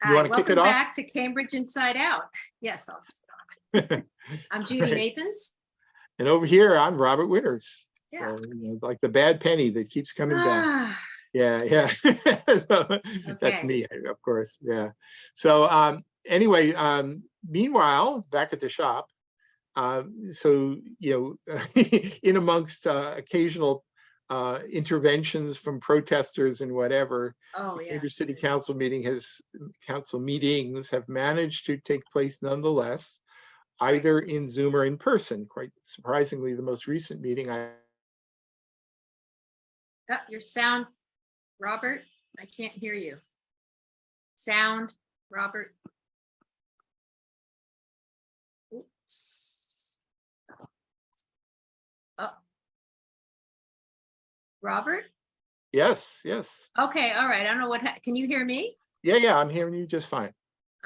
You want to kick it Welcome off? back to Cambridge Inside Out. Yes, I'll kick it off. I'm Judy Right. Nathans. And over here, I'm Robert Winters. Yeah. So, like the bad penny that keeps coming back. Ah, Yeah, yeah. So, that's okay. me, of course. Yeah. So anyway, meanwhile, back at the shop, so in amongst occasional interventions from protesters and whatever, Oh, the yeah. Cambridge City Council meetings have managed to take place nonetheless, Right. either in Zoom or in person. Quite surprisingly, the most recent meeting Your sound, Robert, I can't hear you. Sound, Robert. Oops. Oh. Robert? Yes, yes. Okay, all right. I don't know what, can you hear me? Yeah, I'm hearing you just fine.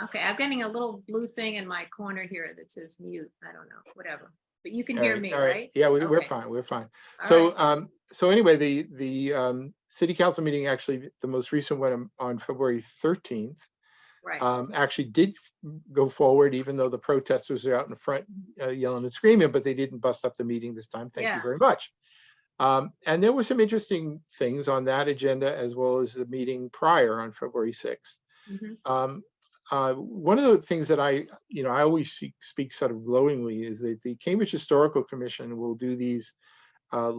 Okay, I'm getting a little blue thing in my corner here that says mute. I don't know, whatever. But you can All hear right, me, all right. right? Yeah, we're Okay. fine. We're fine. All So, right. so anyway, the city council meeting, actually, the most recent one on February 13th, Right. actually did go forward, even though the protesters are out in front yelling and screaming, but they didn't bust up the meeting this time. Thank you Yeah. very much. And there were some interesting things on that agenda, as well as the meeting prior on February 6th. Mhm. One of the things that I always speak sort of glowingly is that the Cambridge Historical Commission will do these for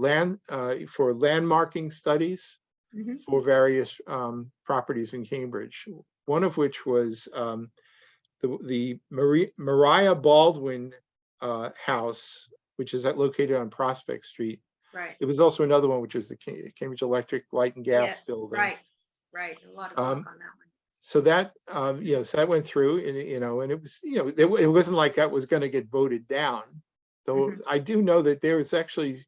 landmarking studies Mhm. for various properties in Cambridge. One of which was the Mariah Baldwin house, which is located on Prospect Street. Right. It was also another one, which is the Cambridge Electric Light and Gas building. Right. Right. A lot of talk on that one. So that so that went through, and and it was it wasn't like that was going to get voted down, though. Mhm. I do know that there is actually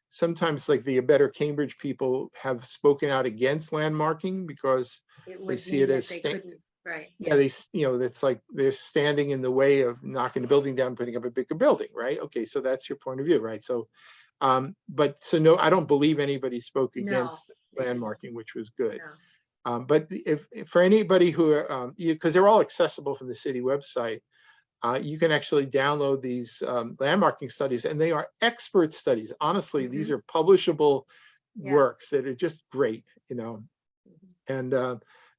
sometimes, like, the Better Cambridge people have spoken out against landmarking because It they would see mean it that as they couldn't, right? yeah, that's like they're standing in the way of knocking the building down, putting up a bigger building, right? Okay, so that's your point of view, right? So no, I don't believe anybody spoke No, against they didn't. landmarking, which was good. No. But if for anybody who because they're all accessible from the city website, you can actually download these landmarking studies, and they are expert studies. Honestly, these Mhm. are publishable Yeah. works that are just great, Mhm. and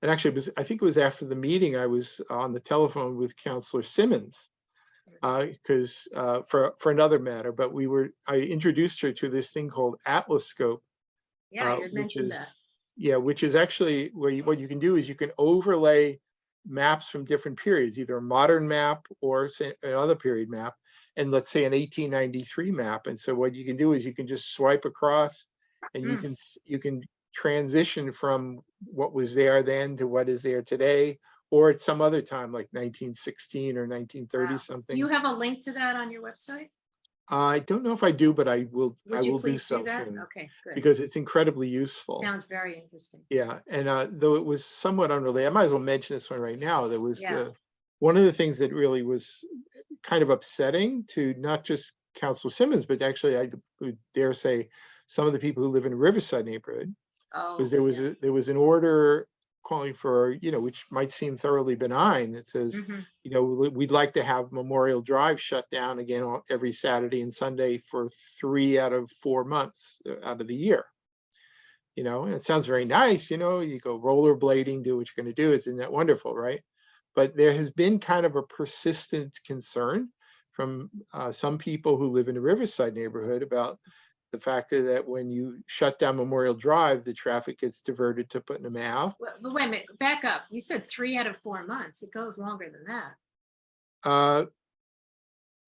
actually, I think it was after the meeting, I was on the telephone with Councillor Simmons, because for another matter, but I introduced her to this thing called Atlascope, Yeah, you had which mentioned that. which is actually what you can do is you can overlay maps from different periods, either a modern map or say another period map, and let's say an 1893 map. And so what you can do is you can just swipe across, and you can transition from what was there then to what is there today, or at some other time, like 1916 or 1930 Wow. Do something. you have a link to that on your website? I don't know if I do, but I will Would you do please do so that? soon, Okay, good. because it's incredibly useful. Sounds very interesting. Yeah, and though it was somewhat unrelated, I might as well mention this one right now. There was Yeah. one of the things that really was kind of upsetting to not just Council Simmons, but actually I would dare say some of the people who live in the Riverside neighborhood, Oh, was there was an order calling for, which might seem thoroughly benign. It says, Mhm. we'd like to have Memorial Drive shut down again every Saturday and Sunday for 3 out of 4 months out of the year. And it sounds very nice, you go rollerblading, do what you're going to do. Isn't that wonderful, right? But there has been kind of a persistent concern from some people who live in the Riverside neighborhood about the fact that when you shut down Memorial Drive, the traffic gets diverted to Putnam Ave. But wait a minute, back up. You said 3 out of 4 months. It goes longer than that.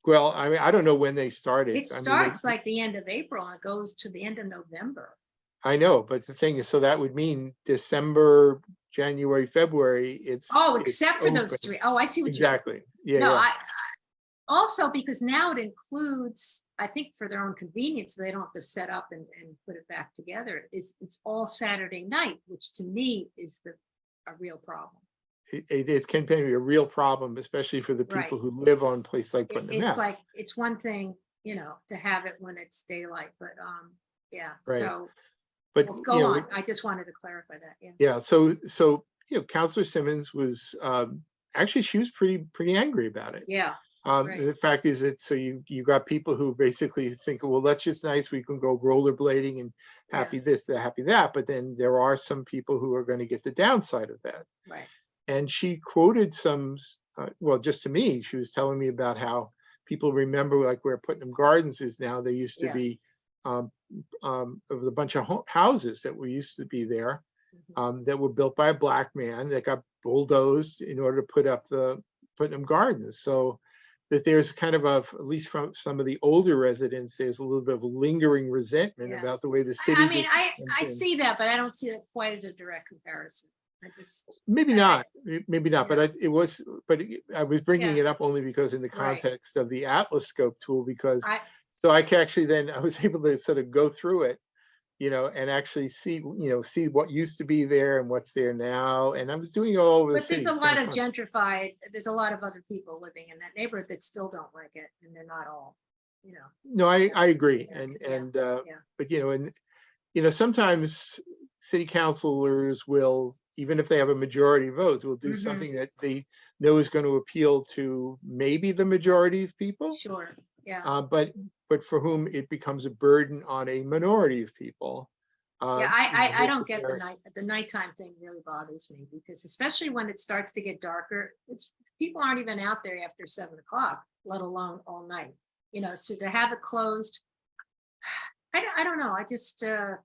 Well, I mean, I don't know when they started. It I mean, starts like the end of April and it goes to the end of November. I know, but the thing is, so that would mean December, January, February, Oh, it's except for those open. 3. Oh, I see what you're saying. Exactly. Yeah, No, yeah. I also, because now it includes, I think for their own convenience, they don't have to set up and put it back together. It's all Saturday night, which to me is a real problem. It can be a real problem, especially for the people Right. who live on places like Putnam It's Ave. like, it's one thing, to have it when it's daylight, but yeah. Right. So But well, go on. I just wanted to clarify that. Yeah. yeah. So Counselor Simmons was, actually, she was pretty angry about it. Yeah, right. The fact is that, so you got people who basically think, well, that's just nice. We can go rollerblading and Yeah, happy this, that, happy that. But then there are some people who are going to get the downside of that. right. And she quoted some, well, just to me, she was telling me about how people remember, like where Putnam Gardens is now. There used to Yeah. be of a bunch of houses that were used to be there, Mhm. that were built by a black man that got bulldozed in order to put up the Putnam Gardens. So that there's kind of at least from some of the older residents, there's a little bit of lingering resentment Yeah. about the way the I city mean, just comes I in. see that, but I don't see it quite as a direct comparison. I just, Maybe I, not, maybe not, but yeah, I was bringing yeah, it up only because in the right. context of the Atlas Scope tool, because I, so I can actually then I was able to sort of go through it, and actually see what used to be there and what's there now. And I was doing it all over the but city. there's a It's kind lot of of fun. gentrified, there's a lot of other people living in that neighborhood that still don't like it, and they're not all, you know, No, I agree. yeah, And yeah, yeah, but sometimes city councilors will, even if they have a majority vote, will do hmm, something that they know is going to appeal to maybe the majority of people, sure, yeah. but for whom it becomes a burden on a minority of people. Yeah, I That don't get they're- the nighttime thing really bothers me, because especially when it starts to get darker, it's people aren't even out there after 7 o'clock, let alone all night. So to have it closed, I don't know. I just I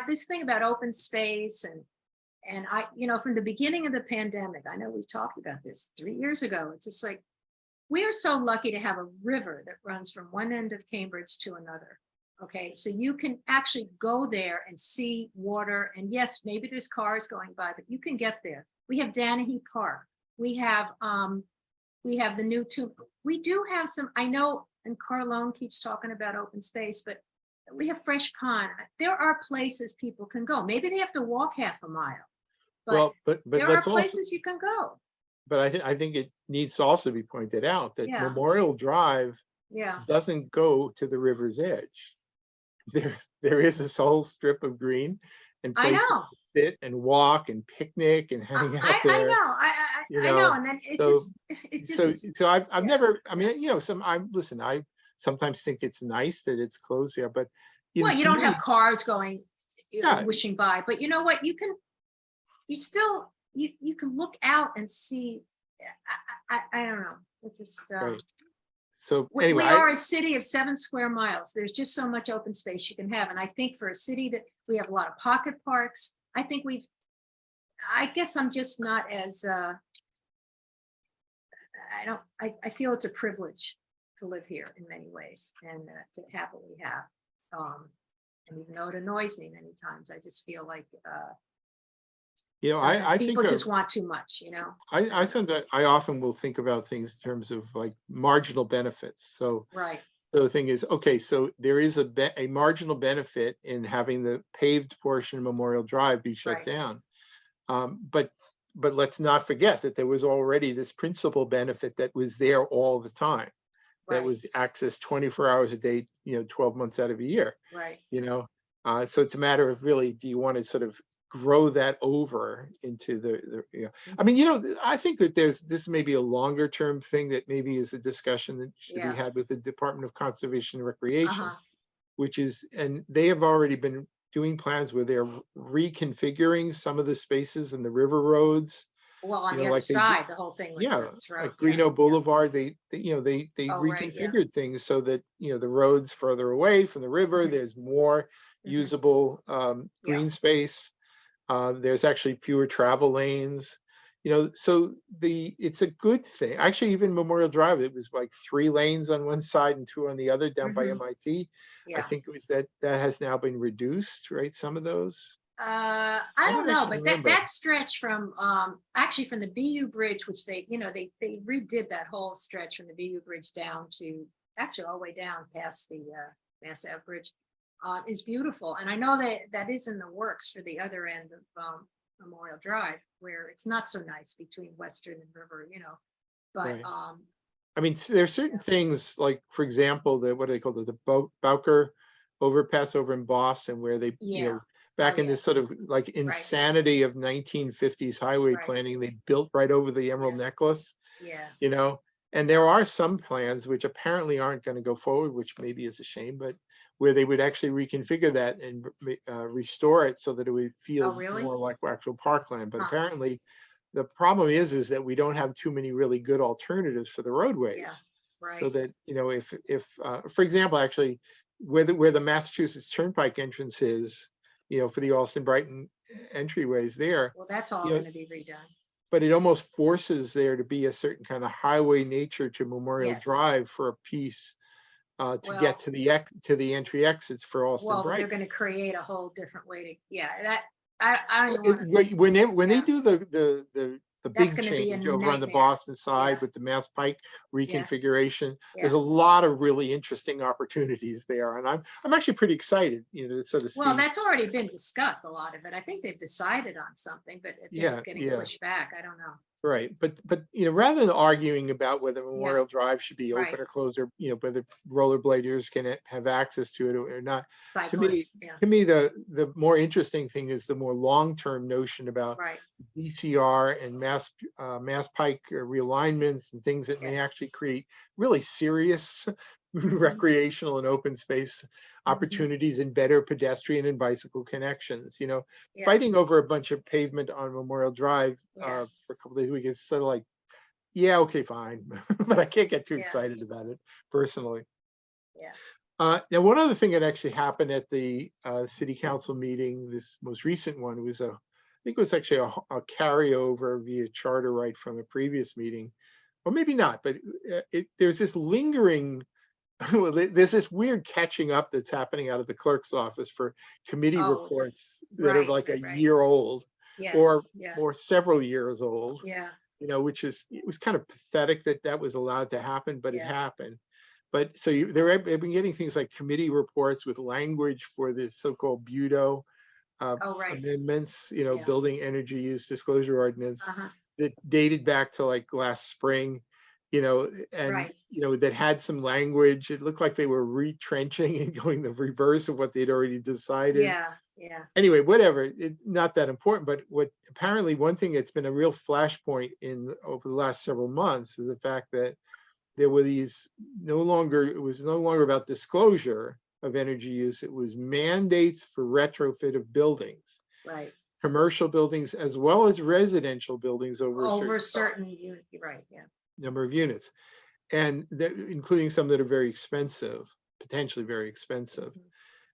this thing about open space, and from the beginning of the pandemic, I know we've talked about this 3 years ago. It's just like, we are so lucky to have a river that runs from one end of Cambridge to another. Okay, so you can actually go there and see water. And yes, maybe there's cars going by, but you can get there. We have Danahy Park. We have the new tomb. We do have some, I know, and Carlone keeps talking about open space, but we have Fresh Pond. There are places people can go. Maybe they have to walk half a mile, but well, but there are let's also, places you can go. but I think it needs to also be pointed out that Yeah, Memorial Drive yeah. doesn't go to the river's edge. There is this whole strip of green and I places know. to sit and walk and picnic and I, hang out I there, know. I know. And then it so just, it so just, so I've yeah. never, I mean, I sometimes think it's nice that it's closed there, but Well, you to don't have me, cars going, yeah, wishing by, but you know what? You still, you can look out and see. I don't know. It's just, right. So we, anyway, we are a city of 7 square miles. There's just so much open space you can have. And I think for a city that we have a lot of pocket parks, I guess I'm just not as, I feel it's a privilege to live here in many ways, and to happily have. And even though it annoys me many times, I just feel like sometimes I think people of, just want too much. I sometimes, I often will think about things in terms of like marginal benefits. So Right, the thing is, okay, so there is a marginal benefit in having the paved portion of Memorial Drive be shut right, down. But let's not forget that there was already this principal benefit that was there all the time. That right, was access 24 hours a day, 12 months out of a year, right. So it's a matter of really, do you want to sort of grow that over into I mean, I think that this may be a longer term thing that maybe is a discussion that should be Yeah. had with the Department of Conservation and Recreation, Uh-huh. which is, and they have already been doing plans where they're reconfiguring some of the spaces in the river roads, Well, on the other like they did, side, the whole thing with yeah, the throat. like Yeah, Greeno yeah. Boulevard, they Oh, right, yeah. reconfigured things so that, the roads further away from the river, Mhm, there's more mhm. usable Yeah, green space. There's actually fewer travel lanes, so it's a good thing. Actually, even Memorial Drive, it was like 3 lanes on one side and 2 on the other down by mhm, MIT. I yeah. think it was that has now been reduced, right? Some of those. I I don't don't know, actually but that remember. that stretch from actually from the BU Bridge, which they redid that whole stretch from the BU Bridge down to actually all the way down past the Mass Ave Bridge, is beautiful. And I know that is in the works for the other end of Memorial Drive, where it's not so nice between Western and River. But Right. I mean, there's yeah, certain things like, for example, what do they call it, the Bowker overpass over in Boston, where they, yeah, back in yeah. this sort of like insanity of 1950s highway Right. planning, they built right over the Emerald Yeah. Necklace, Yeah, you know? And there are some plans which apparently aren't going to go forward, which maybe is a shame, but where they would actually reconfigure that and restore it so that it would oh, feel really? more like actual parkland. But Huh, apparently the problem is that we don't have too many really good alternatives for the yeah, roadways. So right. that, if for example, actually where the Massachusetts Turnpike entrance is, for the Alston Brighton entryways there, Well, that's all you know, gonna be redone. but it almost forces there to be a certain kind of highway nature to Memorial Yes, Drive for a piece to get well, to the entry exits for Alston well, they're Brighton. gonna create a whole different way to, yeah, that, I don't even It- want, when they yeah, do the that's big gonna be a change over on the nightmare. Boston side Yeah, with the Mass Pike yeah, reconfiguration, there's yeah. a lot of really interesting opportunities there, and I'm actually pretty excited, to sort of Well, see. that's already been discussed, a lot of it. I think they've decided on something, but I think it's Yeah, getting yeah. pushed back. I don't know. Right, but rather than arguing about whether Yeah, Memorial Drive should be right. open or closed, or whether rollerbladers can have access to it or not, to me, Cyclists, yeah, the more interesting thing is the more long-term notion about right. DCR and Mass Pike realignments and things that may Yes. actually create really serious Hmm. recreational and open space Hmm. opportunities and better pedestrian and bicycle connections. Yeah, Fighting over a bunch of pavement on Memorial Drive yeah, for a couple days a week is sort of like, yeah, okay, fine, but I can't get too yeah, excited about it personally. yeah. Now, one other thing that actually happened at the city council meeting, this most recent one, was I think it was actually a carryover via charter right from a previous meeting, or maybe not, but there's this lingering, there's this weird catching up that's happening out of the clerk's office for committee Oh, reports that are right, like a right, right. year old Yes, or yeah, or several years old, yeah, which it was kind of pathetic that that was allowed to happen, but it yeah. happened. But so they've been getting things like committee reports with language for this so-called BEUDO Oh, right. amendments, Yeah. building energy use disclosure ordinance Uh-huh. that dated back to like last spring, and Right. that had some language. It looked like they were retrenching and going the reverse of what they'd already decided. Yeah. Yeah. Anyway, whatever, it's not that important. But what apparently one thing that's been a real flashpoint in over the last several months is the fact that there were these it was no longer about disclosure of energy use. It was mandates for retrofit of buildings, Right. commercial buildings, as well as residential buildings over a Over certain certain unit, right, yeah. number of units, and including some that are very expensive, potentially very expensive. Mhm.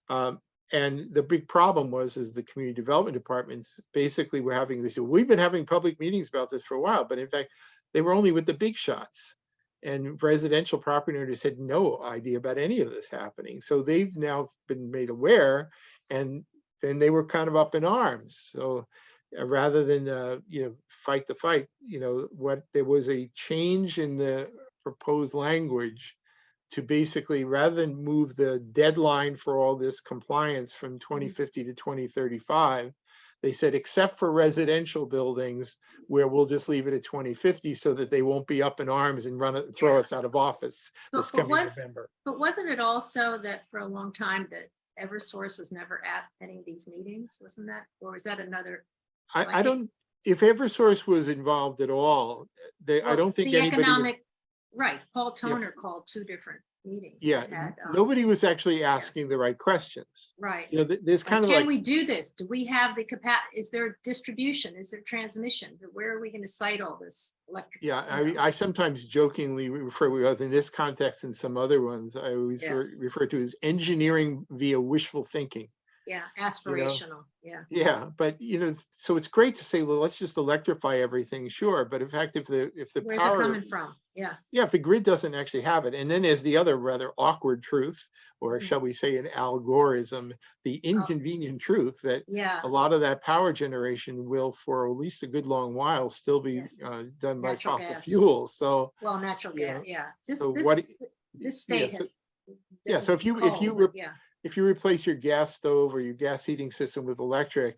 Um, and the big problem is the community development departments basically were having, they said, we've been having public meetings about this for a while, but in fact, they were only with the big shots. And residential property owners had no idea about any of this happening. So they've now been made aware, and then they were kind of up in arms. So rather than fight the fight, what there was a change in the proposed language to basically, rather than move the deadline for all this compliance from Mhm. 2050 to 2035, they said, except for residential buildings, where we'll just leave it at 2050 so that they won't be up in arms and throw Yeah. us out of office this But coming what, November. but wasn't it also that for a long time that Eversource was never at any of these meetings? Wasn't that, or was that another, I like it, don't, if Eversource was involved at all, I well, don't think the anybody was. economic, right, Paul Yeah, Toner called two different meetings yeah, that had, nobody was actually yeah. asking the right questions. Right. There's Like, kind of can like, we do this? Do we have the capacity? Is there distribution? Is there transmission? Where are we going to site all this electric? yeah, I sometimes jokingly refer, in this context and some other ones, I always Yeah, refer to as engineering via wishful thinking, yeah, you know? aspirational. Yeah, Yeah, but so it's great to say, well, let's just electrify everything, sure. But in fact, if the where's it power, coming from? Yeah. yeah, if the grid doesn't actually have it, and then there's the other rather awkward truth, or Mhm. shall we say an algorithm, the Oh, inconvenient truth that yeah, a lot of that power generation will, for at least a good long while, still be yeah. done by Natural fossil gas. fuels. So, Well, natural you gas. know, Yeah. so what? This Yeah, state so has yeah, so doesn't use coal, but yeah, if you replace your gas stove or your gas heating system with electric,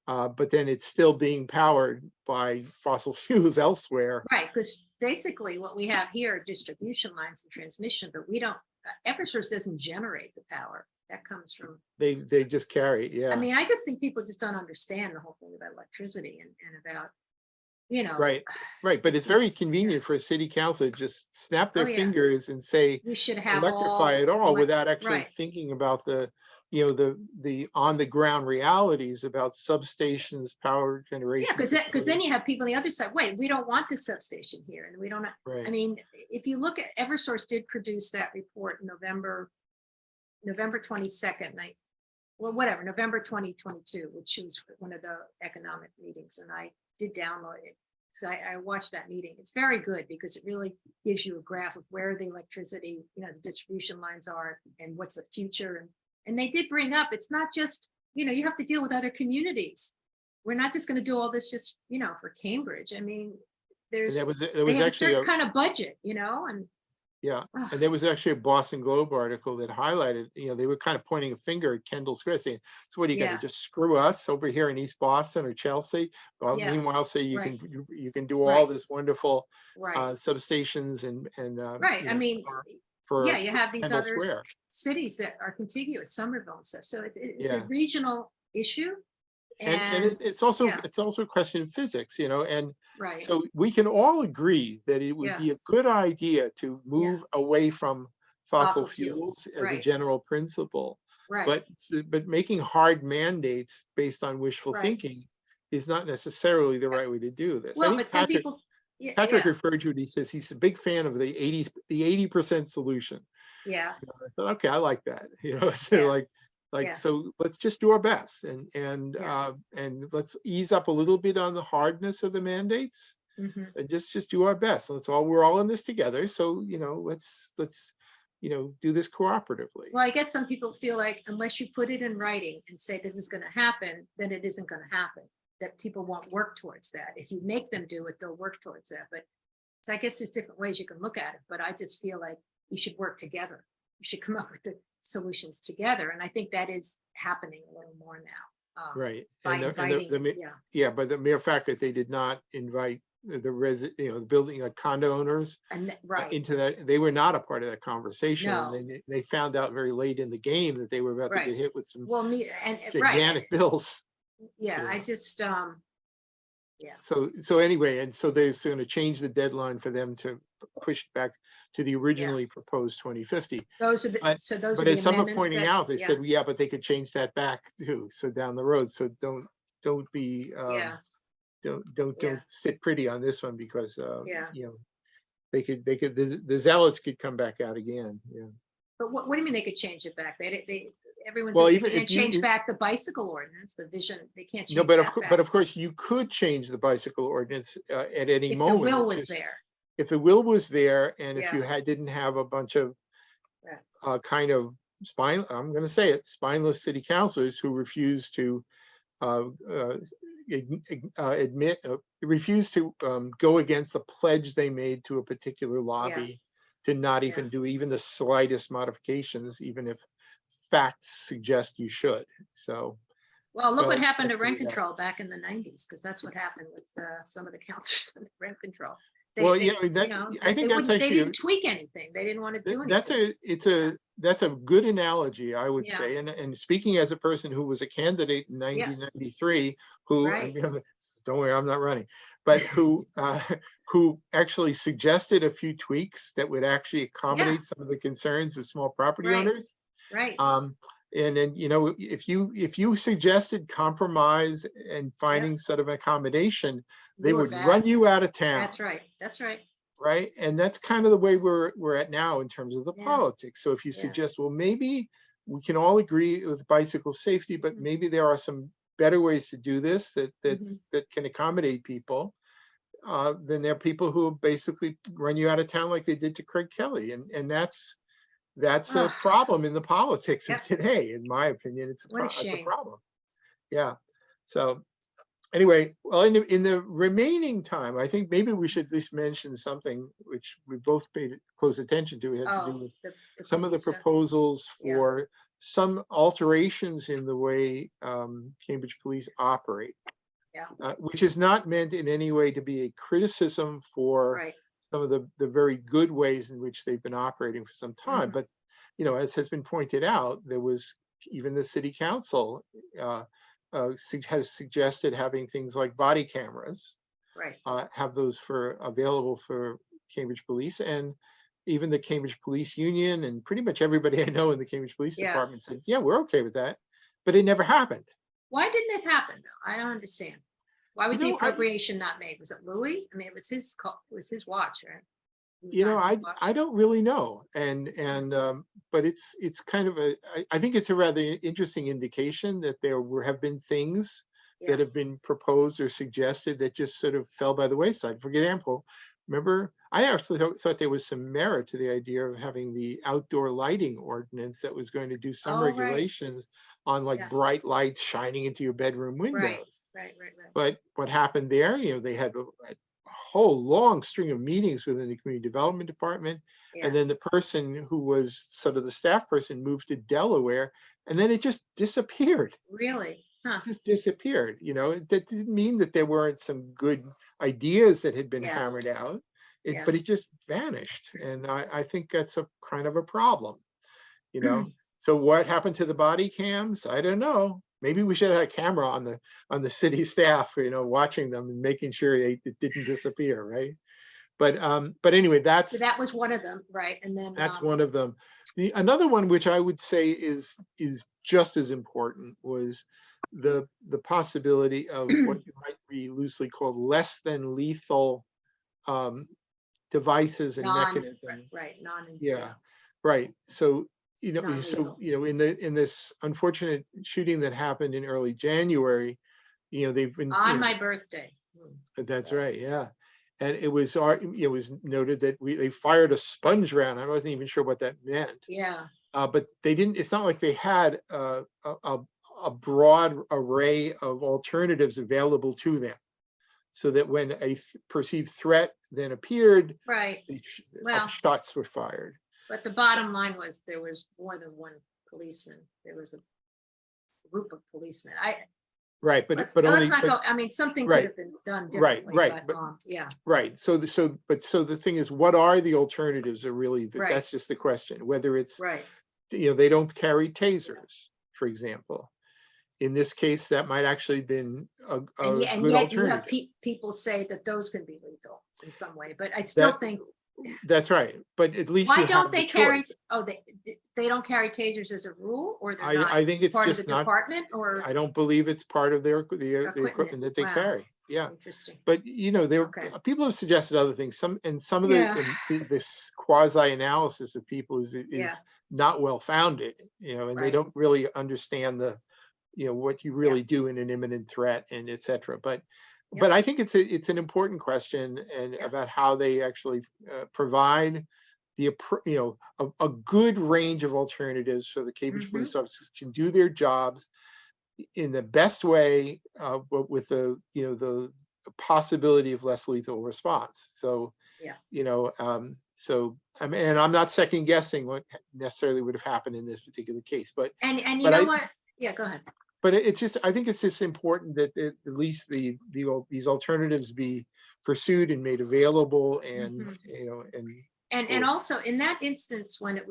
but then it's still being powered by fossil fuels elsewhere. right. Because basically, what we have here are distribution lines and transmission, but we don't. Eversource doesn't generate the power. That comes from, They just carry it, I yeah. mean, I just think people just don't understand the whole thing about electricity and about, you know. Right, right, but it's just- very convenient for a city council to just snap Oh, their yeah. fingers and say, We should have electrify all it all without actually right. thinking about the, you know, the on the ground realities about substations, power Yeah, generation because then facilities. you have people on the other side, wait, we don't want this substation here, and we don't, I Right, mean, if you look at, Eversource did produce that report in November 22nd, well, whatever, November 2022, which was one of the economic meetings, and I did download it. So I watched that meeting. It's very good because it really gives you a graph of where the electricity, you know, the distribution lines are and what's the future. And they did bring up, it's not just, you know, you have to deal with other communities. We're not just going to do all this just, you know, for Cambridge. I mean, and there they was have a actually certain kind of budget, you know, and yeah, and there was actually a Boston Globe article that highlighted, you know, they were kind of pointing a finger at Kendall Square saying, so what are you gonna yeah, just screw us over here in East Boston or Chelsea? Well, yeah, meanwhile, say right, you can do all right, this wonderful right, substations and right. you I know, mean, yeah, for you have these Kendall other Square. cities that are contiguous, Somerville and stuff. So it's a Yeah. regional issue. And And it's yeah, also a question of physics, you know, and right. so we can all agree that it would Yeah, be a good idea to yeah. move away from fossil Fossil fuels. fuels as a Right, general principle. right, But making hard mandates based on wishful right. thinking is not necessarily the Yeah. right way to do this. I Well, think but some people, yeah, Patrick yeah, referred to it, he says he's a big fan of the 80% solution. yeah, I thought, okay, I like that. You know, it's yeah, like yeah, so let's just do our best yeah. and let's ease up a little bit on the hardness of the mandates Hmm. and just do our best. We're all in this together. So, you know, let's you know, do this cooperatively. Well, I guess some people feel like unless you put it in writing and say this is going to happen, then it isn't going to happen. That people won't work towards that. If you make them do it, they'll work towards that. But so I guess there's different ways you can look at it. But I just feel like you should work together. You should come up with the solutions together. And I think that is happening a little more now, Right. by And inviting. Yeah, yeah, but the mere fact that they did not invite you know, the building condo owners and right. into that, they were not a part of that conversation, and No, then they found out very late in the game that they were about to right. get hit with some Well, me and right. gigantic bills. Yeah, You I know. just yeah. So anyway, and so they're going to change the deadline for them to push it back to the Yeah. originally proposed 2050. Those are the But so those are but the as some are amendments pointing that out, they yeah, said, yeah, but they could change that back too. So down the road. So don't be yeah, don't yeah, sit pretty on this one because yeah. you know they could the zealots could come back out again. Yeah. But what do you mean they could change it back? They everyone Well, says they even can't if you change back the bicycle ordinance, the vision, they can't no, change that but back of course you could change the bicycle ordinance at any if the moment. will It's was just there. if the will was there and if Yeah, you didn't have a bunch of yeah, kind of I'm going to say it, spineless city councilors who refuse to uh, uh, refuse to go against the pledge they made to a particular yeah, lobby to not yeah. even do even the slightest modifications, even if facts suggest you should. So, Well, look what happened to that's where rent we are. control back in the 90s, because that's what happened with some of the councils on rent control. Well, yeah, I mean, You know, I think that's they actually didn't tweak anything. They didn't want to do that's anything. that's a good analogy, I would Yeah, say. And speaking as a person who was a candidate in yeah, 1993, who right. don't worry, I'm not running, but who actually suggested a few tweaks that would actually Yeah, accommodate some of the concerns of small property right, owners. right. And then, you know, if you suggested compromise and Yep, finding sort of accommodation, they you were would bad. run you out of town. That's right. That's right. Right. And that's kind of the way we're at now in terms of the Yeah, politics. So if you yeah. suggest, well, maybe we can all agree with bicycle safety, but Mhm, maybe there are some better ways to do this mhm. that can accommodate people, then there are people who basically run you out of town like they did to Craig Kelly. And that's a Oh, problem in the politics of yep. today, in my opinion. What a It's a shame. problem. Yeah. So anyway, well, in the remaining time, I think maybe we should at least mention something which we both paid close attention to. It had to do Oh, with the some of the police stuff. proposals Yeah, for some alterations in the way Cambridge police operate, yeah, which is not meant in any way to be a criticism for right. some of the very good ways in which they've been operating for some time, Mhm. but as has been pointed out, there was even the city council has suggested having things like body cameras, Right. have those available for Cambridge Police, and even the Cambridge Police Union and pretty much everybody I know in the Cambridge Police Yeah. Department said, yeah, we're okay with that, but it never happened. Why didn't it happen though? I don't understand. Why was the I, appropriation not made? Was it Louis? I mean, it was his call, it was his watch, right? It was you know, on his I watch. don't really know, but it's kind of I think it's a rather interesting indication that have been things Yeah. that have been proposed or suggested that just sort of fell by the wayside. For example, remember, I actually thought there was some merit to the idea of having the outdoor lighting ordinance that was going to do some Oh, right. regulations on like Yeah. bright lights shining into your bedroom windows. Right. But what happened there, they had a whole long string of meetings within the community development department. Yeah. And then the person who was sort of the staff person moved to Delaware, and then it just disappeared. Really? Huh. Just disappeared. That didn't mean that there weren't some good ideas that had been Yeah. hammered out, Yeah. but it just vanished. And I think that's a kind of a problem. So what happened to the body cams? I don't know. Maybe we should have a camera on the city staff, watching them and making sure it didn't disappear, right? But anyway, So that was one of them, right? And then that's one of them. Another one, which I would say is just as important, was the possibility of what you might be loosely called less than lethal devices and mechanisms. Right, Yeah, right. So non-lethal. in this unfortunate shooting that happened in early January, they've been On my birthday. That's right, yeah. And it was noted that they fired a sponge round. I wasn't even sure what that meant. Yeah. But they didn't. It's not like they had a broad array of alternatives available to them, so that when a perceived threat then appeared, Right. Well, shots were fired. But the bottom line was there was more than one policeman. There was a group of policemen. Right, but let's only. not go. I mean, something could have been done differently. Right. But yeah. Right. So the thing is, what are the alternatives? Are really Right. That's just the question. Whether it's Right. They don't carry tasers, for example. In this case, that might actually been a And good yet you have alternative. people say that those can be lethal in some way, but I still think. That's right. But at least Why you don't have they the carry? choice. Oh, they don't carry tasers as a rule, or they're not I think it's part of just the not. department, or I don't believe it's part of the equipment that they Wow. carry. Yeah. Interesting. But Okay. people have suggested other things. Some of Yeah. this quasi analysis of people is Yeah. not well founded. And they Right. don't really understand what you really do in an imminent threat and etc. But I think it's an important question, and about how they actually provide a good range of alternatives so the Cambridge police officers can do their jobs in the best way, but with the possibility of less lethal response. So I mean, and I'm not second guessing what necessarily would have happened in this particular case, but and you but know what? Yeah, go ahead. But I think it's just important that at least these alternatives be pursued and made available, and and also in that instance, when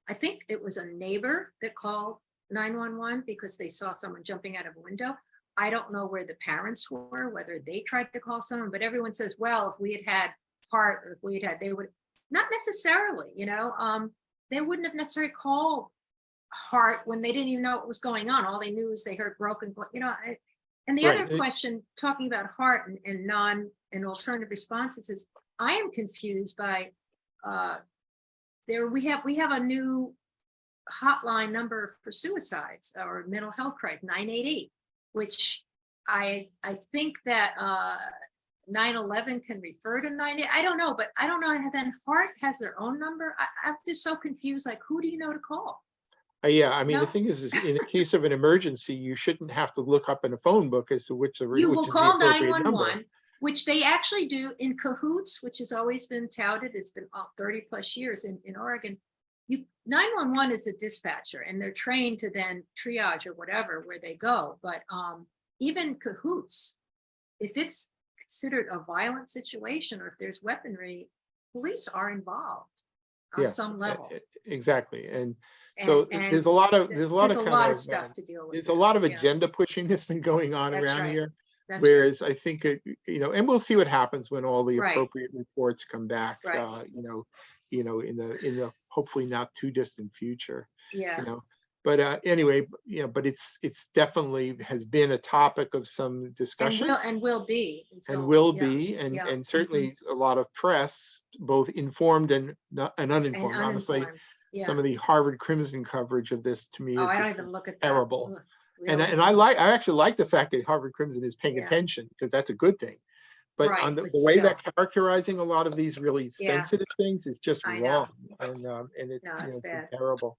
I think it was a neighbor that called 911 because they saw someone jumping out of a window. I don't know where the parents were, whether they tried to call someone, but everyone says, well, if we had had heart, they would not necessarily, they wouldn't have necessarily called heart when they didn't even know what was going on. All they knew is they heard broken, and the other question, talking about heart and alternative responses, is I am confused by we have a new hotline number for suicides or mental health crisis, 988, which I think that 911 can refer to 988. I don't know, but I don't know. And then heart has their own number. I'm just so confused. Like, who do you know to call? Yeah, I mean, the thing is in a case of an emergency, you shouldn't have to look up in a phone book as to which You will is the call appropriate 911, number. which they actually do in cahoots, which has always been touted. It's been 30 plus years in Oregon. 911 is the dispatcher, and they're trained to then triage or whatever where they go. But even cahoots, if it's considered a violent situation or if there's weaponry, police are involved. on Yes, some level. exactly. And And, so and there's a lot of, there's a lot there's of a kind lot of of, stuff to deal with. there's a lot of Yeah, agenda pushing that's been going on that's around right. here. That's right. Whereas I think, and we'll see what happens when all the Right. appropriate reports come back, Right. in the hopefully not too distant future, Yeah. But anyway, but it's definitely has been a topic of some discussion And will be and until, will yeah, be, yeah. and certainly a lot of press, both informed and And uninformed. Honestly, uninformed. Yeah. some of the Harvard Crimson coverage of this to me Oh, is I don't just even look at that. terrible. Ugh, And really? I actually like the fact that Harvard Crimson is paying Yeah. attention, because that's a good thing. But Right, on the but way still. they're characterizing a lot of these really Yeah. sensitive things is just I know. wrong, and it, No, it's it's been bad. terrible.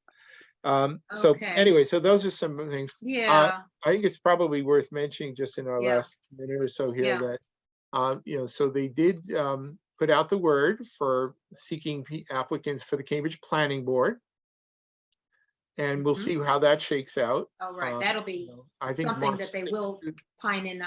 So Okay. anyway, so those are some of the things. Yeah. I think it's probably worth mentioning just in our Yeah. last minute or so here Yeah. that, so they did put out the word for seeking applicants for the Cambridge Planning Board. And we'll Mhm. see how that shakes out. Oh, right. That'll be I think something March that they 6th will opine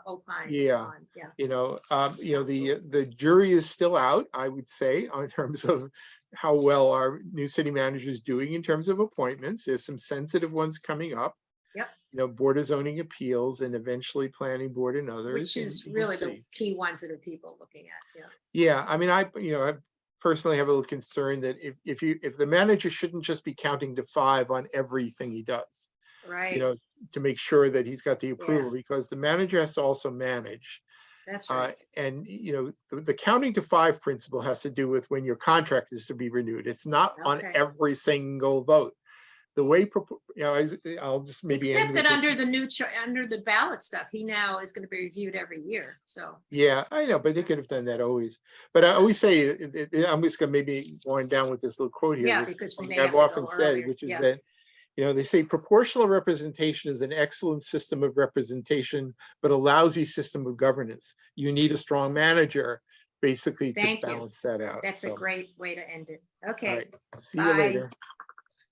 opine Yeah. on. Yeah. The jury is still out, I would say, in terms of how well our new city manager is doing in terms of appointments. There's some sensitive ones coming up. Yep. Board of Zoning Appeals, and eventually Planning Board and others. Which is and we'll really the see. key ones that are people looking at. Yeah. Yeah, I mean, I personally have a little concern that if the manager shouldn't just be counting to 5 on everything he does, Right. to make sure that he's got the Yeah. approval, because the manager has to also manage. That's right. And the counting to 5 principle has to do with when your contract is to be renewed. It's not on Okay. every single vote. The way, I'll just maybe end Except with that this. under the ballot stuff, he now is going to be reviewed every year. So. Yeah, I know, but they could have done that always. But I always say, I'm just gonna maybe wind down with this little quote here. Yeah, This is because we something may have I've to often go said, earlier. which is Yeah. that, they say proportional representation is an excellent system of representation, but a lousy system of governance. You need a strong manager, basically, to Thank you. balance that out. That's a So, great way to end it. all Okay. right, see you Bye. later.